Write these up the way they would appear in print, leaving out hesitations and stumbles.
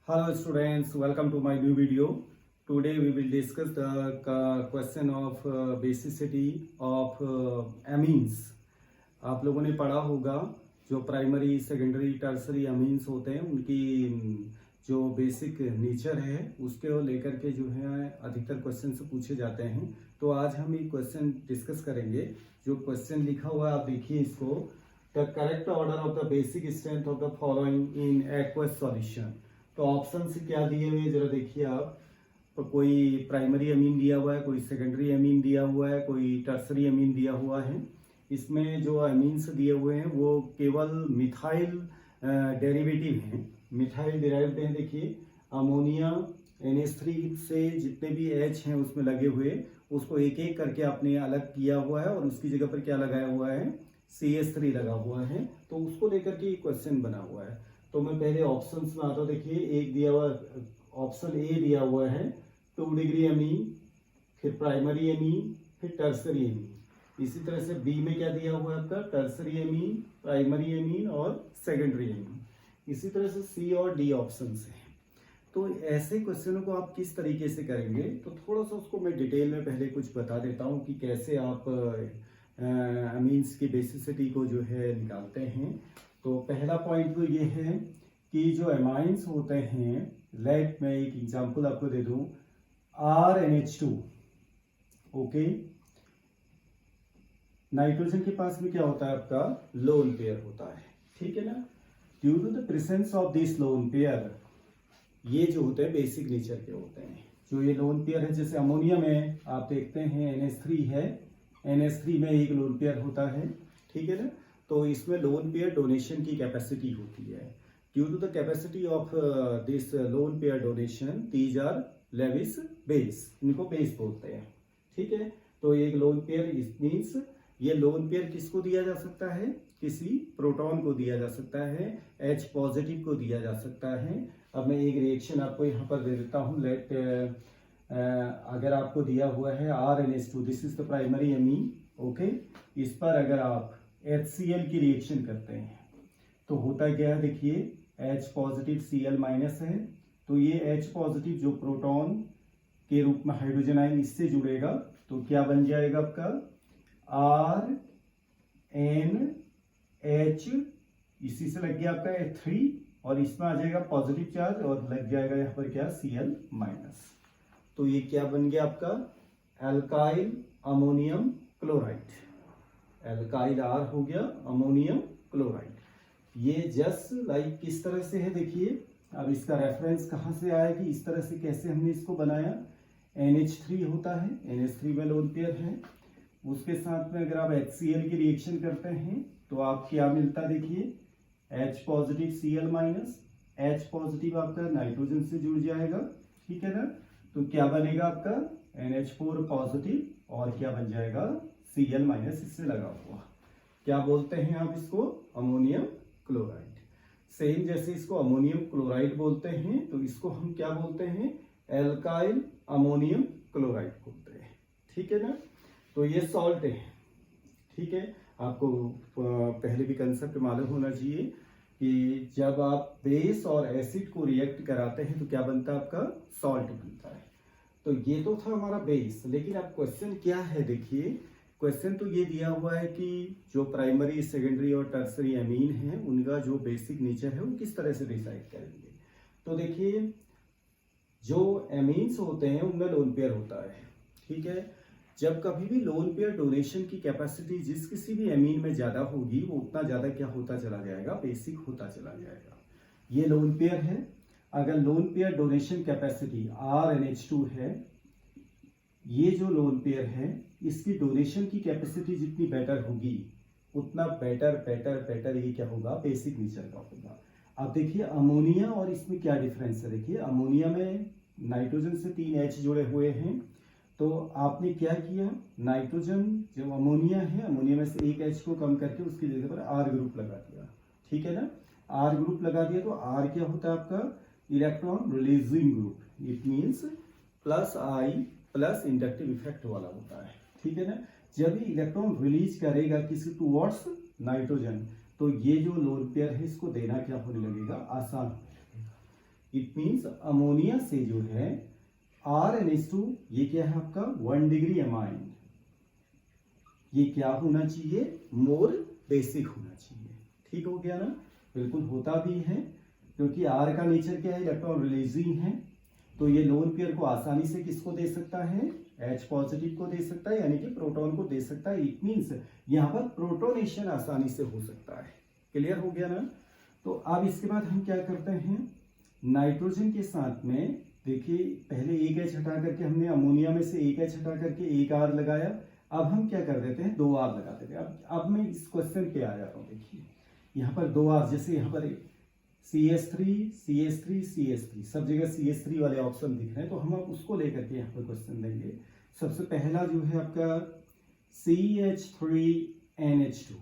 Hello students, welcome to my new video. Today we will discuss the question of basicity of amines. आप लोगों ने पढ़ा होगा जो प्राइमरी सेकेंडरी टर्सरी अमीन्स होते हैं उनकी जो बेसिक नेचर है उसके लेकर के जो है अधिकतर क्वेश्चन से पूछे जाते हैं। तो आज हम एक क्वेश्चन डिस्कस करेंगे। जो क्वेश्चन लिखा हुआ है आप देखिए इसको, the correct order of the basic strength of the following in aqueous solution. तो ऑप्शन से क्या दिए हुए जरा देखिए आप। तो कोई प्राइमरी अमीन दिया हुआ है, कोई सेकेंडरी अमीन दिया हुआ है, कोई टर्सरी अमीन दिया हुआ है। इसमें जो अमीन्स दिए हुए हैं वो केवल मिथाइल डेरिवेटिव हैं, मिथाइल डिराइव्ड हैं। देखिए अमोनिया NH3 से जितने भी H हैं उसमें लगे हुए उसको एक एक करके आपने अलग किया हुआ है और उसकी जगह पर क्या लगाया हुआ है, CH3 लगा हुआ है। तो उसको लेकर के क्वेश्चन बना हुआ है। तो मैं पहले ऑप्शंस में आता हूँ। देखिए एक दिया हुआ ऑप्शन ए दिया हुआ है 2 डिग्री अमीन, फिर प्राइमरी अमीन, फिर टर्सरी अमीन। इसी तरह से बी में क्या दिया हुआ है आपका, टर्सरी अमीन, प्राइमरी अमीन और सेकेंडरी अमीन। इसी तरह से सी और डी ऑप्शन है। तो ऐसे क्वेश्चनों को आप किस तरीके से करेंगे तो थोड़ा सा उसको मैं डिटेल में पहले कुछ बता देता हूँ कि कैसे आप अमीन्स की बेसिसिटी को जो है निकालते हैं। तो पहला पॉइंट तो ये है कि जो अमाइंस होते हैं, लेट मैं एक एग्जांपल आपको दे दूं, RNH2, ओके। नाइट्रोजन के पास में क्या होता है आपका, लोन पेयर होता है, ठीक है ना। Due to the presence of this lone pair, ये जो होते हैं बेसिक नेचर के होते हैं। जो ये लोन पेयर है, जैसे अमोनिया में आप देखते हैं NH3 है, NH3 में एक लोन पेयर होता है, ठीक है ना। तो इसमें लोन पेयर डोनेशन की कैपेसिटी होती है। Due to the capacity of this lone pair donation these are Lewis base, इनको बेस बोलते हैं, ठीक है। तो एक लोन पेयर मीन्स ये लोन पेयर किसको दिया जा सकता है, किसी प्रोटॉन को दिया जा सकता है, H पॉजिटिव को दिया जा सकता है। अब मैं एक रिएक्शन आपको यहाँ पर दे देता हूँ। लेट अगर आपको दिया हुआ है RNH2, this is the primary amine, okay. इस पर अगर आप HCl की रिएक्शन करते हैं तो होता क्या है, देखिए H पॉजिटिव Cl माइनस है। तो ये H पॉजिटिव जो प्रोटॉन के रूप में हाइड्रोजन आयन इससे जुड़ेगा तो क्या बन जाएगा आपका RNH, इसी से लग गया आपका H3 और इसमें आ जाएगा पॉजिटिव चार्ज और लग जाएगा यहाँ पर क्या, Cl माइनस। तो ये क्या बन गया आपका, alkyl ammonium chloride. Alkyl R हो गया, अमोनियम क्लोराइड। ये जस्ट लाइक किस तरह से है देखिए। अब इसका रेफरेंस कहाँ से आया कि इस तरह से कैसे हमने इसको बनाया। NH3 होता है, NH3 में लोन पेयर है, उसके साथ में अगर आप HCl की रिएक्शन करते हैं तो आप क्या मिलता है, देखिए H positive Cl minus, H positive आपका नाइट्रोजन से जुड़ जाएगा, ठीक है ना। तो क्या बनेगा आपका NH4 पॉजिटिव और क्या बन जाएगा, Cl माइनस इससे लगा हुआ। क्या बोलते हैं आप इसको, अमोनियम क्लोराइड। सेम जैसे इसको अमोनियम क्लोराइड बोलते हैं तो इसको हम क्या बोलते हैं, एल्काइल अमोनियम क्लोराइड बोलते हैं, ठीक है ना। तो ये सॉल्ट है, ठीक है। आपको पहले भी कंसेप्ट मालूम होना चाहिए कि जब आप बेस और एसिड को रिएक्ट कराते हैं तो क्या बनता है आपका, सॉल्ट बनता है। तो ये तो था हमारा बेस, लेकिन अब क्वेश्चन क्या है देखिए। क्वेश्चन तो ये दिया हुआ है कि जो प्राइमरी सेकेंडरी और टर्सरी अमीन है उनका जो बेसिक नेचर है वो किस तरह से डिसाइड करेंगे। तो देखिए जो अमीन्स होते हैं उनमें लोन पेयर होता है, ठीक है। जब कभी भी लोन पेयर डोनेशन की कैपेसिटी जिस किसी भी अमीन में ज्यादा होगी वो उतना ज्यादा क्या होता चला जाएगा, बेसिक होता चला जाएगा। ये लोन पेयर है। अगर loan pair donation capacity RNH2 है, ये जो लोन पेयर है इसकी डोनेशन की कैपेसिटी जितनी बेटर होगी उतना बेटर बेटर बेटर ये क्या होगा, बेसिक नेचर का होगा। अब देखिए अमोनिया और इसमें क्या डिफरेंस है। देखिए अमोनिया में नाइट्रोजन से 3 H जुड़े हुए हैं, तो आपने क्या किया, नाइट्रोजन जो अमोनिया है, अमोनिया में से एक H को कम करके उसकी जगह पर R ग्रुप लगा दिया, ठीक है ना। R ग्रुप लगा दिया तो R क्या होता है आपका, electron releasing group. It means plus I plus inductive effect वाला होता है, ठीक है ना। जब ये इलेक्ट्रॉन रिलीज करेगा किसी टुवर्ड्स नाइट्रोजन तो ये जो लोन पेयर है इसको देना क्या होने लगेगा, आसान होने लगेगा। इट मीन्स अमोनिया से जो है RNH2 ये क्या है आपका 1 डिग्री अमाइन, ये क्या होना चाहिए, मोर बेसिक होना चाहिए। ठीक हो गया ना, बिल्कुल होता भी है, क्योंकि R का नेचर क्या है, इलेक्ट्रॉन रिलीजिंग है, तो ये लोन पेयर को आसानी से किसको दे सकता है, H पॉजिटिव को दे सकता है, यानी कि प्रोटॉन को दे सकता है। इट मीन्स यहाँ पर प्रोटोनेशन आसानी से हो सकता है। क्लियर हो गया ना। तो अब इसके बाद हम क्या करते हैं, नाइट्रोजन के साथ में देखिए पहले एक H हटा करके हमने अमोनिया में से एक H हटा करके एक R लगाया, अब हम क्या कर देते हैं 2 R लगा देते हैं। अब मैं इस क्वेश्चन पे आ जाता हूँ। देखिए यहाँ पर 2 R, जैसे यहाँ पर CH3 CH3 CH3 सब जगह CH3 वाले ऑप्शन दिख रहे हैं, तो हम अब उसको लेकर के यहाँ पर क्वेश्चन देंगे। सबसे पहला जो है आपका CH3NH2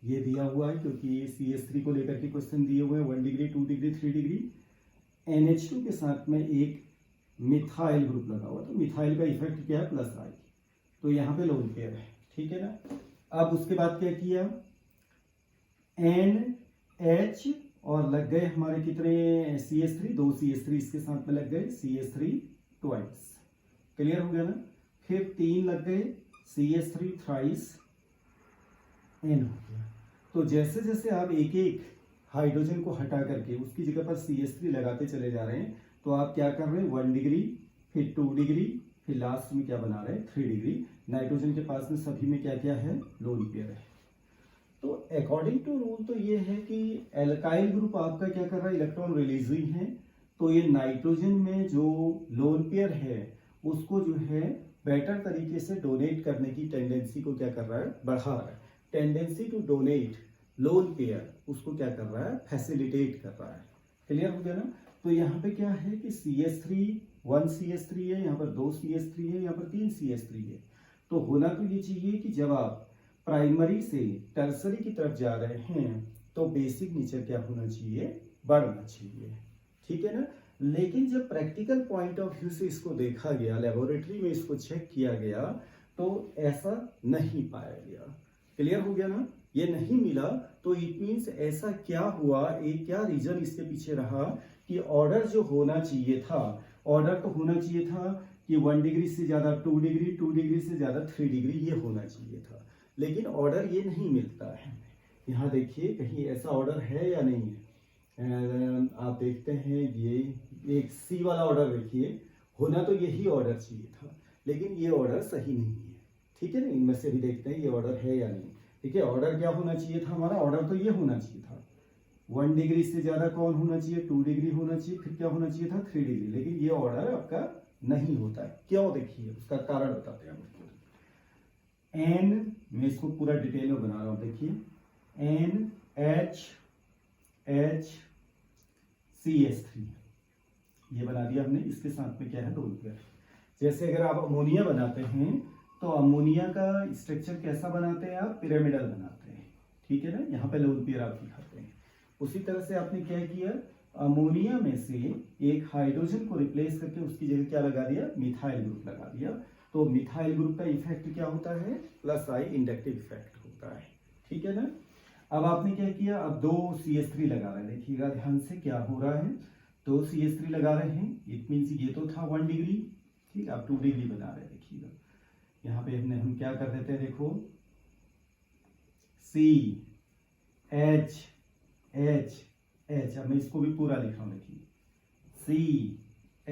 ये दिया हुआ है, क्योंकि CH3 को लेकर के क्वेश्चन दिए हुए हैं 1 डिग्री 2 डिग्री 3 डिग्री। NH2 के साथ में एक मिथाइल ग्रुप लगा हुआ, तो मिथाइल का इफेक्ट क्या है, प्लस आई, तो यहाँ पे लोन पेयर है। ठीक है ना। अब उसके बाद क्या किया, NH और लग गए हमारे कितने CH3, 2 CH3 इसके साथ में लग गए, CH3 ट्वाइस। क्लियर हो गया ना। फिर 3 लग गए CH3 थ्राइस, N हो गया। तो जैसे जैसे आप एक एक हाइड्रोजन को हटा करके उसकी जगह पर CH3 लगाते चले जा रहे हैं, तो आप क्या कर रहे हैं 1 डिग्री, फिर 2 डिग्री, फिर लास्ट में क्या बना रहे हैं 3 डिग्री। नाइट्रोजन के पास में सभी में क्या क्या है, लोन पेयर है। तो अकॉर्डिंग टू रूल तो ये है कि एल्काइल ग्रुप आपका क्या कर रहा है, इलेक्ट्रॉन रिलीजिंग है, तो ये नाइट्रोजन में जो लोन पेयर है उसको जो है बेटर तरीके से डोनेट करने की टेंडेंसी को क्या कर रहा है, बढ़ा रहा है। Tendency to donate lone pair उसको क्या कर रहा है, फैसिलिटेट कर रहा है। क्लियर हो गया ना। तो यहाँ पे क्या है कि CH3 1 CH3 है, यहाँ पर 2 CH3 है, यहाँ पर 3 CH3 है। तो होना तो ये चाहिए कि जब आप प्राइमरी से टर्सरी की तरफ जा रहे हैं तो बेसिक नेचर क्या होना चाहिए, बढ़ना चाहिए। ठीक है ना। लेकिन जब प्रैक्टिकल पॉइंट ऑफ व्यू से इसको देखा गया, लेबोरेटरी में इसको चेक किया गया, तो ऐसा नहीं पाया गया। क्लियर हो गया ना। ये नहीं मिला, तो इट मीन्स ऐसा क्या हुआ, एक क्या रीजन इसके पीछे रहा कि ऑर्डर जो होना चाहिए था, ऑर्डर तो होना चाहिए था कि 1 डिग्री से ज्यादा 2 डिग्री, 2 डिग्री से ज्यादा 3 डिग्री, ये होना चाहिए था। लेकिन ऑर्डर ये नहीं मिलता है। यहाँ देखिए कहीं ऐसा ऑर्डर है या नहीं है। आप देखते हैं ये एक C वाला ऑर्डर देखिए, होना तो यही ऑर्डर चाहिए था, लेकिन ये ऑर्डर सही नहीं है। ठीक है ना। इनमें से भी देखते हैं ये ऑर्डर है या नहीं। ठीक है, ऑर्डर क्या होना चाहिए था हमारा, ऑर्डर तो ये होना चाहिए था 1 डिग्री से ज्यादा कौन होना चाहिए, 2 डिग्री होना चाहिए, फिर क्या होना चाहिए था 3 डिग्री। लेकिन ये ऑर्डर आपका नहीं होता है। क्यों, देखिए उसका कारण बताते हैं आपको। N, मैं इसको पूरा डिटेल में बना रहा हूं, देखिए NH CH3 ये बना दिया हमने। इसके साथ में क्या है, लोन पेयर। जैसे अगर आप अमोनिया बनाते हैं तो अमोनिया का स्ट्रक्चर कैसा बनाते हैं आप, पिरामिडल बनाते हैं। ठीक है ना। यहाँ पे लोन पेयर आप दिखाते हैं। उसी तरह से आपने क्या किया, अमोनिया में से एक हाइड्रोजन को रिप्लेस करके उसकी जगह क्या लगा दिया, मिथाइल ग्रुप लगा दिया। तो मिथाइल ग्रुप का इफेक्ट क्या होता है, प्लस आई, इंडक्टिव इफेक्ट होता है। ठीक है ना। अब आपने क्या किया, अब 2 CH3 लगा रहे हैं। देखिएगा ध्यान से क्या हो रहा है, 2 CH3 लगा रहे हैं। इट मीन्स ये तो था 1 डिग्री, ठीक, अब 2 डिग्री बना रहे हैं। देखिएगा यहाँ पे हम क्या कर देते हैं, देखो CH H। अब मैं इसको भी पूरा लिख रहा हूँ, देखिए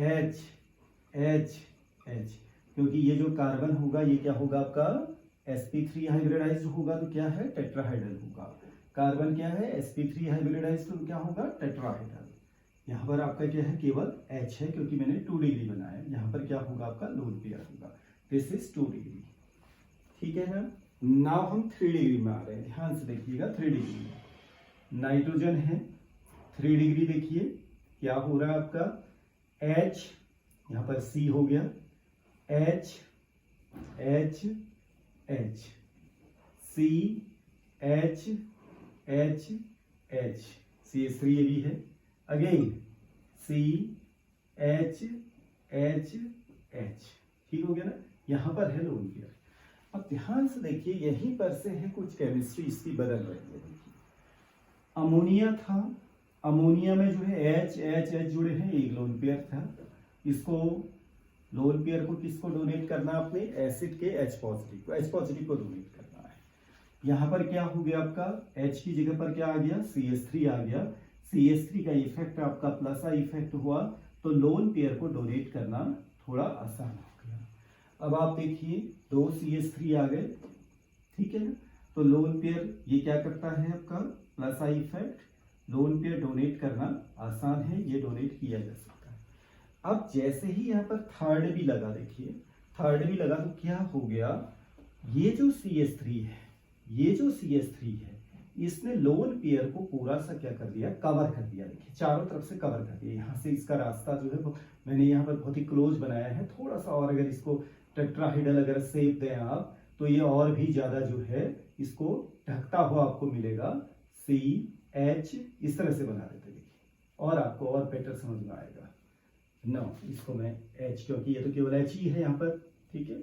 CH क्योंकि ये जो कार्बन होगा ये क्या होगा आपका sp3 हाइब्रिडाइज्ड होगा, तो क्या है, टेट्राहाइड्रल होगा। कार्बन क्या है, sp3 हाइब्रिडाइज्ड, तो क्या होगा, टेट्राहाइड्रल। यहाँ पर आपका क्या है, केवल H है, क्योंकि मैंने 2 डिग्री बनाया। यहाँ पर क्या होगा आपका, लोन पेयर होगा। This is 2 degree. ठीक है ना। नाउ हम 3 डिग्री में आ रहे हैं। ध्यान से देखिएगा, 3 डिग्री में नाइट्रोजन है, 3 डिग्री। देखिए क्या हो रहा है आपका, H, यहाँ पर C हो गया, H C H CH3 ये भी है, अगेन C H ठीक हो गया ना। यहाँ पर है लोन पेयर। अब ध्यान से देखिए, यहीं पर से है कुछ केमिस्ट्री इसकी बदल रही है। देखिए अमोनिया था, अमोनिया में जो है एच एच एच जुड़े हैं, एक लोन पेयर था, इसको लोन पेयर को किसको डोनेट करना आपने, एसिड के एच पॉजिटिव को डोनेट करना है। यहाँ पर क्या हो गया आपका, H की जगह पर क्या आ गया, CH3 आ गया। CH3 का इफेक्ट आपका प्लस आई इफेक्ट हुआ, तो लोन पेयर को डोनेट करना थोड़ा आसान हो गया। अब आप देखिए 2 CH3 आ गए, ठीक है ना, तो लोन पेयर ये क्या करता है आपका plus I effect, lone pair donate करना आसान है, ये डोनेट किया जा सकता है। अब जैसे ही यहाँ पर थर्ड भी लगा, देखिए थर्ड भी लगा तो क्या हो गया, ये जो CH3 है, ये जो CH3 है, इसने लोन पेयर को पूरा सा क्या कर दिया, कवर कर दिया। देखिए चारों तरफ से कवर कर दिया, यहाँ से इसका रास्ता जो है मैंने यहाँ पर बहुत ही क्लोज बनाया है। थोड़ा सा और अगर इसको टेट्राहेड्रल अगर शेप दें आप, तो ये और भी ज्यादा जो है इसको ढकता हुआ आपको मिलेगा। CH इस तरह से बना देते, देखिए और आपको और बेटर समझ में आएगा। नो, इसको मैं H, क्योंकि ये तो केवल H ही है यहाँ पर, ठीक है,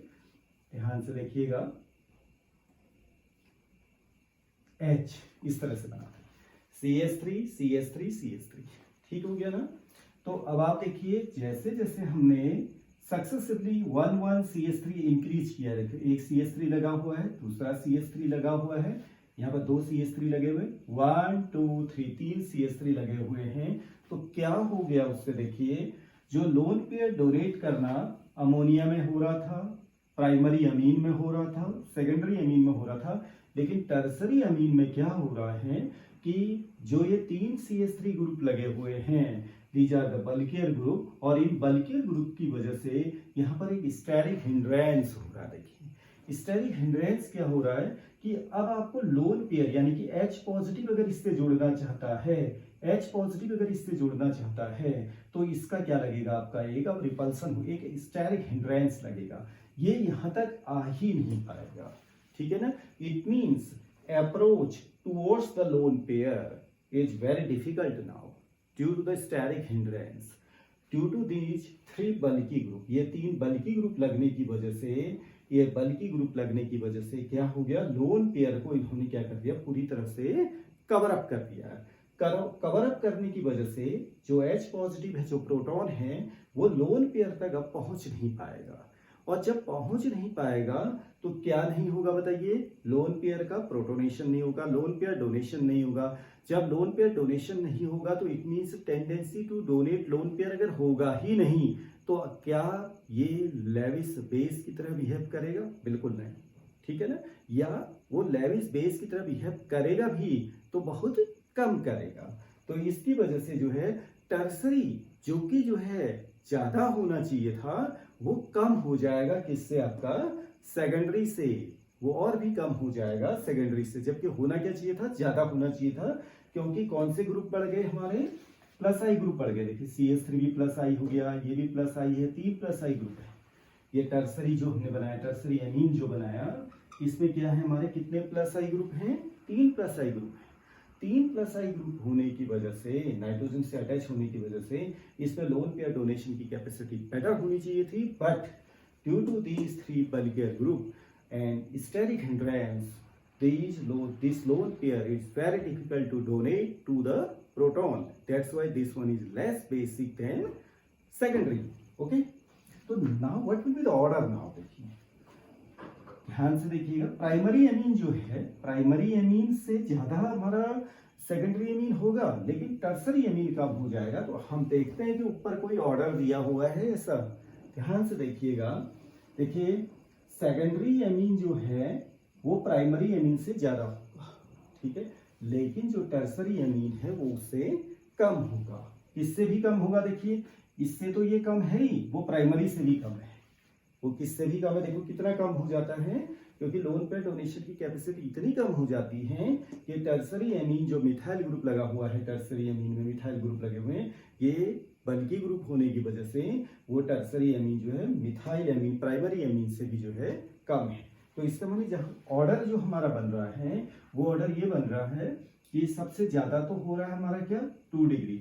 ध्यान से देखिएगा, H इस तरह से बनाते हैं, CH3, ठीक हो गया ना। तो अब आप देखिए जैसे जैसे हमने सक्सेसिवली 1 CH3 इंक्रीज किया, देखिए एक CH3 लगा हुआ है, दूसरा CH3 लगा हुआ है, यहाँ पर 2 CH3 लगे हुए, 1 2 3 3 CH3 लगे हुए हैं। तो क्या हो गया उससे, देखिए जो लोन पेयर डोनेट करना अमोनिया में हो रहा था, प्राइमरी अमीन में हो रहा था, सेकेंडरी अमीन में हो रहा था, लेकिन टर्सरी अमीन में क्या हो रहा है कि जो ये 3 CH3 ग्रुप लगे हुए हैं, these are the bulkier group, और इन बल्कियर ग्रुप की वजह से यहाँ पर एक स्टेरिक हिंड्रेंस हो रहा है। देखिए स्टेरिक हिंड्रेंस क्या हो रहा है कि अब आपको लोन पेयर यानी कि H पॉजिटिव अगर इससे जुड़ना चाहता है, H पॉजिटिव अगर इससे जुड़ना चाहता है, तो इसका क्या लगेगा, आपका एक अब रिपल्सन, एक स्टेरिक हिंड्रेंस लगेगा, ये यहाँ तक आ ही नहीं पाएगा, ठीक है ना। It means approach towards the lone pair is very difficult now due to the steric hindrance, due to these 3 bulky group. ये 3 बल्की ग्रुप लगने की वजह से, ये बल्की ग्रुप लगने की वजह से क्या हो गया, लोन पेयर को इन्होंने क्या कर दिया, पूरी तरह से कवर अप कर दिया। कवर अप करने की वजह से जो H पॉजिटिव है, जो प्रोटॉन है, वो लोन पेयर तक अब पहुंच नहीं पाएगा, और जब पहुंच नहीं पाएगा तो क्या नहीं होगा बताइए, लोन पेयर का प्रोटोनेशन नहीं होगा, लोन पेयर डोनेशन नहीं होगा। जब लोन पेयर डोनेशन नहीं होगा तो it means tendency to donate lone pair अगर होगा ही नहीं, तो क्या ये लेविस बेस की तरह बिहेव करेगा, बिल्कुल नहीं, ठीक है ना। या वो लेविस बेस की तरह बिहेव करेगा भी तो बहुत कम करेगा। तो इसकी वजह से जो है टर्सरी जो कि जो है ज्यादा होना चाहिए था, वो कम हो जाएगा, किससे, आपका सेकेंडरी से, वो और भी कम हो जाएगा सेकेंडरी से, जबकि होना क्या चाहिए था, ज्यादा होना चाहिए था। क्योंकि कौन से ग्रुप बढ़ गए हमारे, प्लस आई ग्रुप बढ़ गए। देखिए CH3 भी प्लस आई हो गया, ये भी प्लस आई है, 3 प्लस आई ग्रुप है। ये टर्सरी जो हमने बनाया, टर्सरी अमीन जो बनाया, इसमें क्या है, हमारे कितने प्लस आई ग्रुप हैं, 3 प्लस आई ग्रुप है। 3 प्लस आई ग्रुप होने की वजह से, नाइट्रोजन से अटैच होने की वजह से, इसमें लोन पेयर डोनेशन की कैपेसिटी बेटर होनी चाहिए थी, but due to these 3 bulkier group and steric hindrance, this lone pair is very difficult to donate to the proton. That's why this one is less basic than secondary. Okay. So now what will be the order now? देखिए ध्यान से देखिएगा, primary amine जो है, primary amine से ज्यादा हमारा secondary amine होगा, लेकिन टर्सरी अमीन कम हो जाएगा। तो हम देखते हैं कि ऊपर कोई ऑर्डर दिया हुआ है ऐसा, ध्यान से देखिएगा। देखिए सेकेंडरी अमीन जो है वो प्राइमरी अमीन से ज्यादा होगा, ठीक है, लेकिन जो टर्सरी अमीन है वो उससे कम होगा। किससे भी कम होगा, देखिए इससे तो ये कम है ही, वो प्राइमरी से भी कम है। वो किससे भी कम है, देखो कितना कम हो जाता है, क्योंकि लोन पेयर डोनेशन की कैपेसिटी इतनी कम हो जाती है कि टर्सरी अमीन जो मिथाइल ग्रुप लगा हुआ है, टर्सरी अमीन में मिथाइल ग्रुप लगे हुए हैं, ये बल्की ग्रुप होने की वजह से वो टर्सरी अमीन जो है मिथाइल अमीन प्राइमरी अमीन से भी जो है कम है। तो इसका मतलब जहाँ ऑर्डर जो हमारा बन रहा है, वो ऑर्डर ये बन रहा है कि सबसे ज्यादा तो हो रहा है हमारा क्या, 2 डिग्री,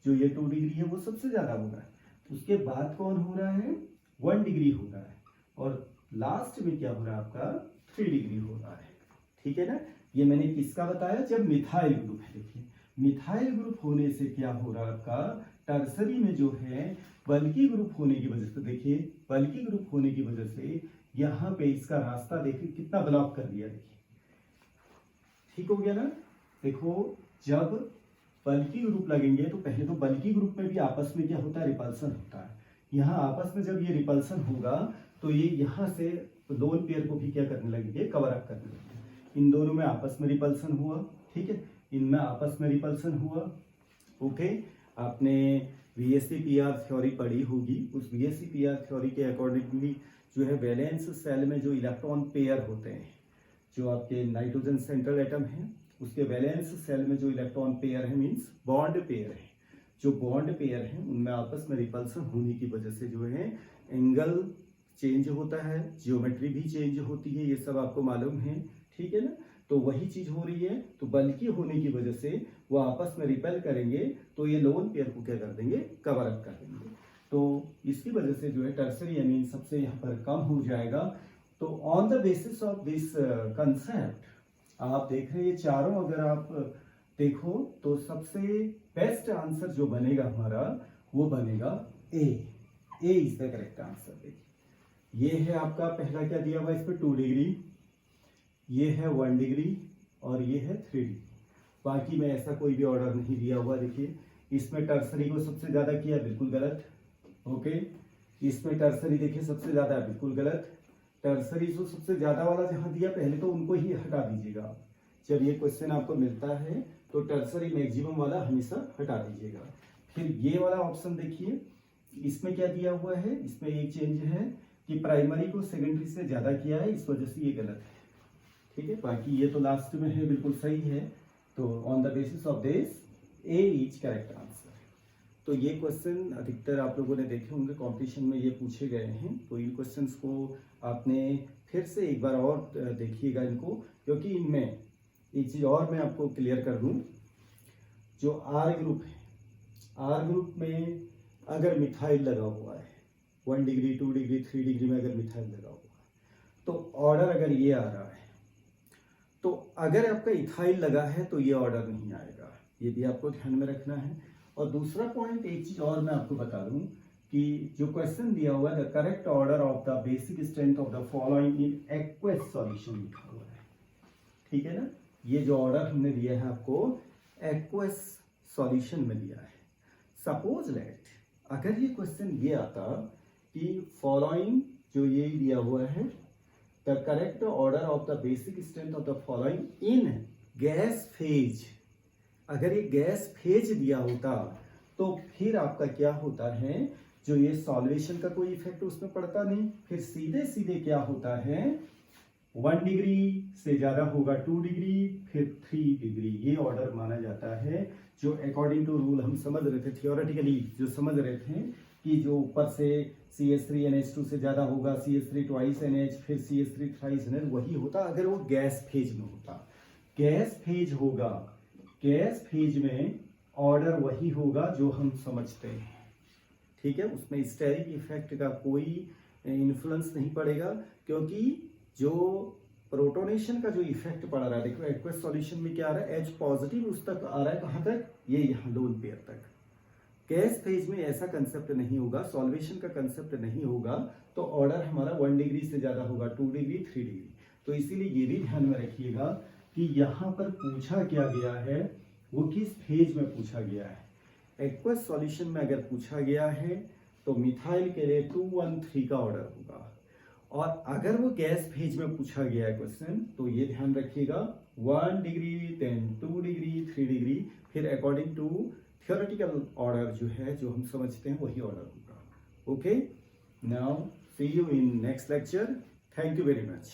जो ये 2 डिग्री है वो सबसे ज्यादा हो रहा है। उसके बाद कौन हो रहा है, 1 डिग्री हो रहा है, और लास्ट में क्या हो रहा है आपका, 3 डिग्री हो रहा है, ठीक है ना। ये मैंने किसका बताया, जब मिथाइल ग्रुप है। देखिए मिथाइल ग्रुप होने से क्या हो रहा है आपका, टर्सरी में जो है बल्कि ग्रुप होने की वजह से, देखिए बल्कि ग्रुप होने की वजह से यहाँ पे इसका रास्ता देखिए कितना ब्लॉक कर दिया, देखिए ठीक हो गया ना। देखो जब बल्कि ग्रुप लगेंगे तो पहले तो बल्कि ग्रुप में भी आपस में क्या होता है, रिपल्सन होता है। यहाँ आपस में जब ये रिपल्सन होगा तो ये यहाँ से लोन पेयर को भी क्या करने लगेंगे, कवर अप करने लगेंगे। इन दोनों में आपस में रिपल्सन हुआ, ठीक है, इनमें आपस में रिपल्सन हुआ। ओके, आपने VSEPR थ्योरी पढ़ी होगी, उस VSEPR थ्योरी के अकॉर्डिंगली जो है वैलेंस सेल में जो इलेक्ट्रॉन पेयर होते हैं, जो आपके नाइट्रोजन सेंट्रल एटम है उसके वैलेंस सेल में जो इलेक्ट्रॉन पेयर है मींस बॉन्ड पेयर है, जो बॉन्ड पेयर है उनमें आपस में रिपल्सन होने की वजह से जो है एंगल चेंज होता है, जियोमेट्री भी चेंज होती है, ये सब आपको मालूम है, ठीक है ना। तो वही चीज हो रही है, तो बल्कि होने की वजह से वो आपस में रिपेल करेंगे तो ये लोन पेयर को क्या कर देंगे, कवर अप कर देंगे। तो इसकी वजह से जो है टर्सरी अमीन सबसे यहाँ पर कम हो जाएगा। तो on the basis of this concept आप देख रहे हैं ये चारों अगर आप देखो तो सबसे बेस्ट आंसर जो बनेगा हमारा वो बनेगा ए इज द करेक्ट आंसर। देखिए ये है आपका पहला क्या दिया हुआ इस पर 2 डिग्री, ये है 1 डिग्री और ये है 3 डिग्री। बाकी में ऐसा कोई भी ऑर्डर नहीं दिया हुआ। देखिए इसमें टर्सरी को सबसे ज्यादा किया, बिल्कुल गलत। ओके, इसमें टर्सरी देखिए सबसे ज्यादा, बिल्कुल गलत। टर्सरी जो सबसे ज्यादा वाला जहां दिया पहले तो उनको ही हटा दीजिएगा। जब ये क्वेश्चन आपको मिलता है तो टर्सरी मैक्सिमम वाला हमेशा हटा दीजिएगा। फिर ये वाला ऑप्शन देखिए, इसमें क्या दिया हुआ है, इसमें एक चेंज है कि प्राइमरी को सेकेंडरी से ज्यादा किया है, इस वजह से ये गलत है, ठीक है। बाकी ये तो लास्ट में है, बिल्कुल सही है। तो on the basis of this A is correct answer. तो ये क्वेश्चन अधिकतर आप लोगों ने देखे होंगे, कंपटीशन में ये पूछे गए हैं। तो इन क्वेश्चंस को आपने फिर से एक बार और देखिएगा इनको, क्योंकि इनमें एक चीज और मैं आपको क्लियर कर दूं, जो आर ग्रुप है, आर ग्रुप में अगर मिथाइल लगा हुआ है 1 डिग्री 2 डिग्री 3 डिग्री में अगर मिथाइल लगा हुआ है तो ऑर्डर अगर ये आ रहा है, तो अगर आपका इथाइल लगा है तो ये ऑर्डर नहीं आएगा, ये भी आपको ध्यान में रखना है। और दूसरा पॉइंट एक चीज और मैं आपको बता दूं कि जो क्वेश्चन दिया हुआ है the correct order of the basic strength of the following in aqueous solution लिखा हुआ है, ठीक है ना। ये जो ऑर्डर हमने दिया है आपको एक्वस सॉल्यूशन में दिया है। सपोज लेट अगर ये क्वेश्चन ये आता कि फॉलोइंग जो ये दिया हुआ है the correct order of the basic strength of the following in gas phase, अगर ये गैस फेज दिया होता तो फिर आपका क्या होता है, जो ये सॉल्वेशन का कोई इफेक्ट उसमें पड़ता नहीं, फिर सीधे सीधे क्या होता है 1 डिग्री से ज्यादा होगा 2 डिग्री फिर 3 डिग्री, ये ऑर्डर माना जाता है। जो अकॉर्डिंग टू रूल हम समझ रहे थे थियोरेटिकली, जो समझ रहे थे कि जो ऊपर से CH3NH2 से ज्यादा होगा, CH3 ट्वाइस NH फिर CH3 थ्राइस NH, वही होता अगर वो गैस फेज में होता। गैस फेज होगा, गैस फेज में ऑर्डर वही होगा जो हम समझते हैं, ठीक है। उसमें स्टेरिक इफेक्ट का कोई इन्फ्लुएंस नहीं पड़ेगा, क्योंकि जो प्रोटोनेशन का जो इफेक्ट पड़ रहा है, देखो एक्वस सॉल्यूशन में क्या आ रहा है, H पॉजिटिव उस तक आ रहा है, कहां तक, ये यहाँ लोन पेयर तक। गैस फेज में ऐसा कंसेप्ट नहीं होगा, सॉल्वेशन का कंसेप्ट नहीं होगा, तो ऑर्डर हमारा 1 डिग्री से ज्यादा होगा, 2 डिग्री 3 डिग्री। तो इसीलिए ये भी ध्यान में रखिएगा कि यहाँ पर पूछा क्या गया है, वो किस फेज में पूछा गया है। एक्वस सॉल्यूशन में अगर पूछा गया है तो मिथाइल के लिए 213 का ऑर्डर होगा, और अगर वो गैस फेज में पूछा गया है क्वेश्चन तो ये ध्यान रखिएगा 1 डिग्री देन 2 डिग्री 3 डिग्री, फिर अकॉर्डिंग टू थियोरेटिकल ऑर्डर जो है जो हम समझते हैं वही ऑर्डर होगा। Okay, now see you in next lecture. Thank you very much.